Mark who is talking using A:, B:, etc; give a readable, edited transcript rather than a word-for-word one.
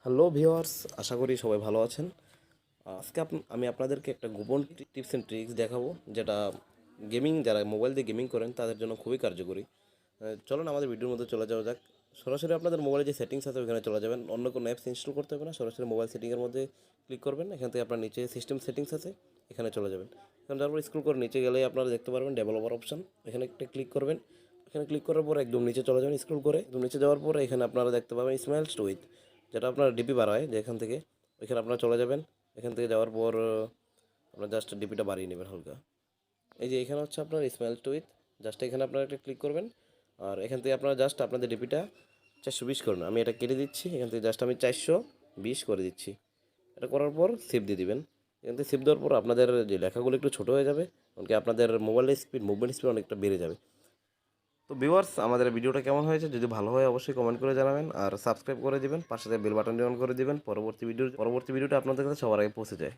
A: Hello viewers, আশা করি সবাই ভালো আছেন। আজকে আমি আপনাদেরকে একটা গোপন টিপস অ্যান্ড ট্রিক্স দেখাবো, যেটা যারা মোবাইল দিয়ে গেমিং করেন তাদের জন্য খুবই কার্যকরী। চলুন আমাদের ভিডিওর মধ্যে চলে যাওয়া যাক। সরাসরি আপনাদের মোবাইলে যে সেটিংস আছে ওখানে চলে যাবেন, অন্য কোনো অ্যাপস ইনস্টল করতে হবে না। সরাসরি মোবাইল সেটিংয়ের মধ্যে ক্লিক করবেন, এখান থেকে আপনার নিচে সিস্টেম সেটিংস আছে, এখানে চলে যাবেন। এখানে তারপর স্ক্রল করে নিচে গেলেই আপনারা দেখতে পারবেন ডেভেলপার অপশন, এখানে একটা ক্লিক করবেন। এখানে ক্লিক করার পর একদম নিচে চলে যাবেন, স্ক্রল করে একদম নিচে যাওয়ার পরে এখানে আপনারা দেখতে পাবেন স্মাইলস উইথ, যেটা আপনার ডিপি বাড়ায় যে এখান থেকে, এখানে আপনারা চলে যাবেন। এখান থেকে যাওয়ার পর আপনার জাস্ট ডিপিটা বাড়িয়ে নেবেন হালকা। এই যে এখানে হচ্ছে আপনার স্মাইল উইথ, জাস্ট এখানে আপনারা একটা ক্লিক করবেন। আর এখান থেকে আপনারা জাস্ট আপনাদের ডিপিটা 420 করুন। আমি এটা কেটে দিচ্ছি, এখান থেকে জাস্ট আমি 420 করে দিচ্ছি। এটা করার পর সেভ দিয়ে দিবেন। এখান থেকে সেভ দেওয়ার পর আপনাদের যে লেখাগুলো একটু ছোটো হয়ে যাবে, এমনকি আপনাদের মোবাইলের মুভমেন্ট স্পিড অনেকটা বেড়ে যাবে। তো ভিউয়ার্স, আমাদের ভিডিওটা কেমন হয়েছে যদি ভালো হয় অবশ্যই কমেন্ট করে জানাবেন, আর সাবস্ক্রাইব করে দিবেন, পাশে বেল বাটনটি অন করে দিবেন, পরবর্তী ভিডিওটা আপনাদের কাছে সবার আগে পৌঁছে যায়।